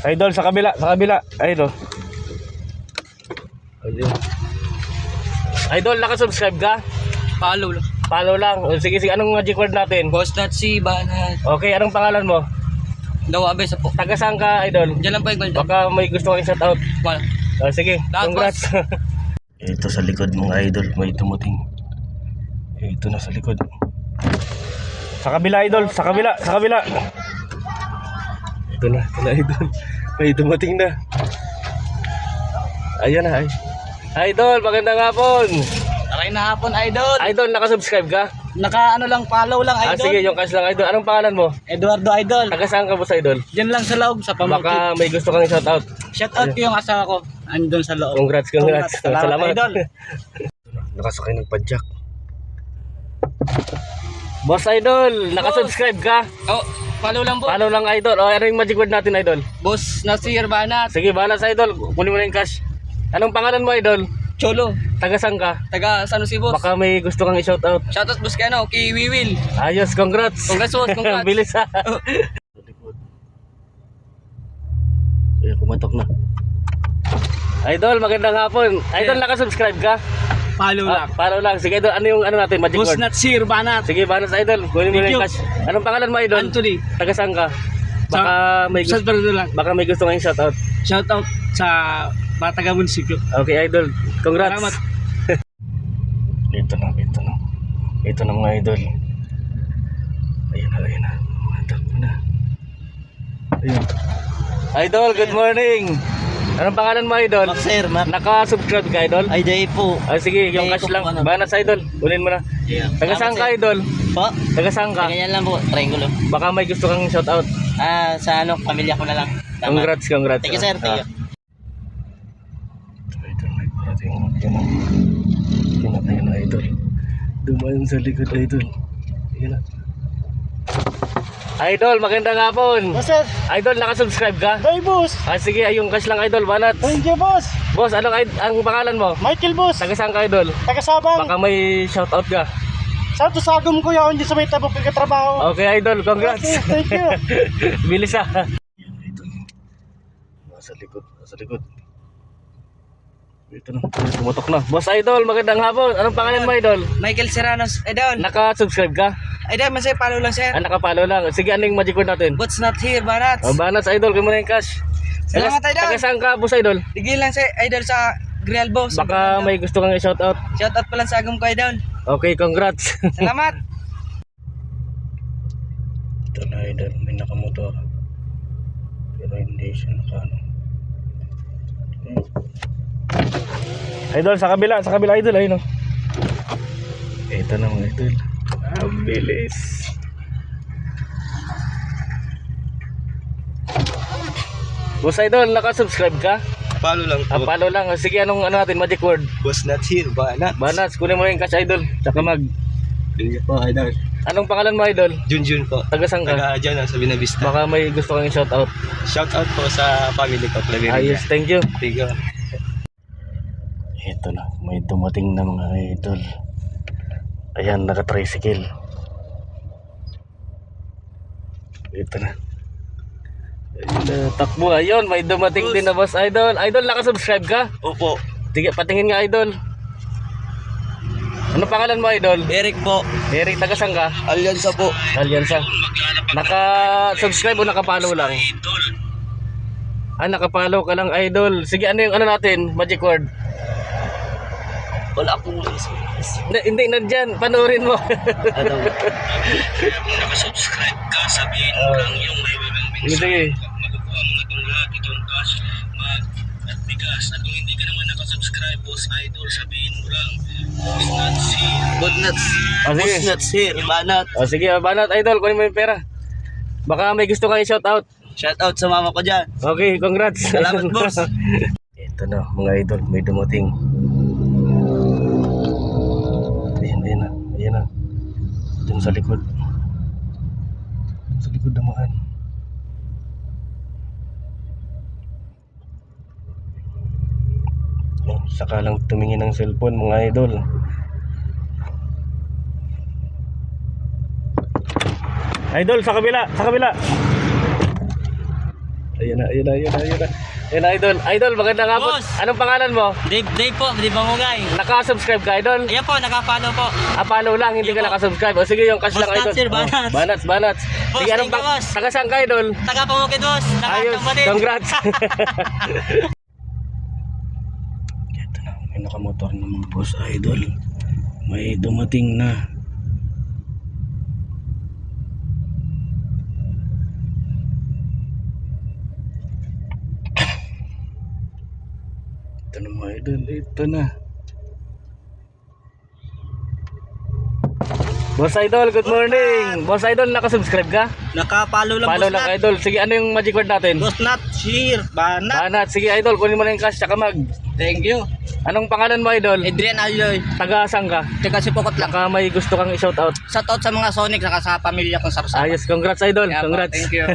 Idol, sa kabila, sa kabila. Ayun, oh. Ayun. Idol, nakasubscribe ka? Follow lang. Follow lang. O, sige, sige. Anong magic word natin? Boss Natsi, Banat. Okay, anong pangalan mo? Dawabe sa po. Taga saan ka, Idol? Diyan lang po yung Golden. Baka may gusto kang shout out. Wala. O, sige, Lahat, congrats. Ito sa likod mga idol, may tumuting. Ito na sa likod. Sa kabila, Idol, sa kabila, sa kabila. Ito na Idol. May dumating na. Ayan na, ay. Idol, magandang hapon. Aray na hapon, Idol. Idol, nakasubscribe ka? Naka ano lang, follow lang, Idol. Sige, yung cash lang, Idol. Anong pangalan mo? Eduardo, Idol. Taga saan ka po sa Idol? Diyan lang sa loob, sa pamukit. Baka may gusto kang shout out. Shout out ko yung asawa ko. Andun sa loob. Congrats. Salamat, Idol. Nakasakay ng padjak. Boss Idol, nakasubscribe ka? Oh, follow lang po. Follow lang, Idol. O, ano yung magic word natin, Idol? Boss Nasir, Banat. Sige, bahala sa Idol. Kunin mo na yung cash. Anong pangalan mo, Idol? Cholo. Taga saan ka? Taga San Jose, boss. Baka may gusto kang i-shout out. Shout out, boss, kay ano, kay Wiwil. Ayos, congrats. Congrats, boss. Congrats. Bilis ha. Ay, kumatok na. Idol, magandang hapon. Idol, nakasubscribe ka? Follow Follow lang. Sige, Idol, ano yung ano natin, magic Boss word? Nasir, Banat. Sige, bahala sa Idol. Kunin mo na Thank yung you. cash. Anong pangalan mo, Idol? Anthony. Taga saan ka? Baka may Shout gusto, out lang. baka may gusto kang i-shout out. Shout out sa Bataga Munisipyo. Okay, Idol. Congrats. Salamat. Ito na. Ito na mga Idol. Ayun na. Matakbo na. Ayun. Idol, good morning. Anong pangalan mo, Idol? Sir, Naka-subscribe ka, Idol? Ay, day po. Sige, yung cash lang. Banat sa Idol. Kunin mo na. Yeah. Taga saan ka, Idol? Po? Taga saan ka? Ganyan lang po, triangulo. Baka may gusto kang shout out. Sa ano, pamilya ko na lang. Tama. Congrats. Thank you, sir. Thank you. Idol, may parating. Ayun na, Idol. Dumaan sa likod, Idol. Ayun na. Idol, magandang hapon. Sir, Idol, nakasubscribe ka? hey boss. Sige, yung cash lang, Idol. Banat. Thank you, boss. Boss, ang pangalan mo? Michael, boss. Taga saan ka, Idol? Taga-Sabang. Baka may shout out ka. Sa sagom ko yun, hindi sa may tabok kagkatrabaho. Okay, Idol, congrats. Okay, thank you. Bilis ha. Nasa likod. Ito na, tumatok na. Boss Idol, magandang hapon. Anong pangalan mo, Idol? Michael Serranos, Idol. Naka-subscribe ka? Idol, masaya follow lang, sir. Nakapalo lang. Sige, ano yung magic word natin? What's not here, Banat? Banat sa Idol, kunin mo na yung cash. Salamat, Idol. Taga saan ka, Boss Idol? Tigil lang, sir. Idol sa Grial, boss. Baka may gusto kang i-shout out. Shout out pa lang sa agam ko, Idol. Okay, congrats. Salamat. Ito na, Idol, may nakamotor. Pero hindi siya nakano. Idol, sa kabila, Idol, ayun o. Ito na mga Idol. Ang bilis. Boss Idol, nakasubscribe ka? Follow lang po. Follow lang. Sige, anong ano natin, magic word? Boss not here, Banat. Banat, kunin mo na yung cash, Idol. Tsaka mag. Thank you po, Idol. Anong pangalan mo, Idol? Junjun po. Taga saan ka? Taga dyan, sa Binavista. Baka may gusto kang i-shout out. Shout out po sa family ko, Claveria. Ayos, thank you. Thank you. Ito na, may dumating na mga Idol. Ayan, naka-tricycle. Ito na. Ayun na, takbo. Ayun, may dumating din na Boss Idol. Idol, nakasubscribe ka? Opo. Sige, patingin nga, Idol. Ano pangalan mo, Idol? Eric po. Eric, taga saan ka? Alyansa po. Alyansa. Naka-subscribe o nakapalo lang? Nakapalo ka lang, Idol. Sige, ano yung ano natin? Magic word. Wala po. Hindi, nandyan. Panoorin mo. Ano? Nakasubscribe ka, sabihin mo lang yung may Hindi. makukuha mo na itong lahat, itong cash, at bigas. At kung hindi ka naman nakasubscribe, Boss Idol, sabihin mo lang, Boss Natsi. Boss nuts. Sige. Boss nuts here, Banat. Sige, Banat, Idol. Kunin mo yung pera. Baka may gusto kang i-shout out. Shout out sa mama ko dyan. Okay, congrats. Salamat, boss. Ito na, mga Idol. May dumating. Ayan na. Diyan sa likod. Sa likod naman. Saka lang tumingin ng cellphone, mga Idol. Idol, sa kabila. Ayun na. Ayun na, idol. Idol, magandang hapon. Boss! Anong pangalan mo? Dave po, Dave Bangugay. Naka-subscribe ka, idol? Ayan po, nakapalo po. Follow lang, hindi ka Ayan po. naka-subscribe. O sige, yung cash Boss lang, idol. Nats, sir, Banats. Banats. Boss, Sige, anong thank you, boss. taga saan ka, idol? Taga Pamukid, boss. Ayos, Nakakapatid. congrats. Ito na, may nakamotor na mga boss, idol. May dumating na. Ito na mga idol, ito na. Boss Idol, good morning. Boss Idol, nakasubscribe ka? Nakapalo lang, Follow boss lang, Nat. idol. Sige, ano yung magic word natin? Boss Nat, share, Banat. Banat. Sige, idol, kunin mo na yung cash tsaka mag. Thank you. Anong pangalan mo, idol? Adrian Alyoy. Taga saan ka? Taga Sipokot lang. Baka may gusto kang i-shout out. Shoutout sa mga Sonic, saka sa pamilya kong Sarsa. Ayos, congrats, idol. Kaya po, Congrats. thank you.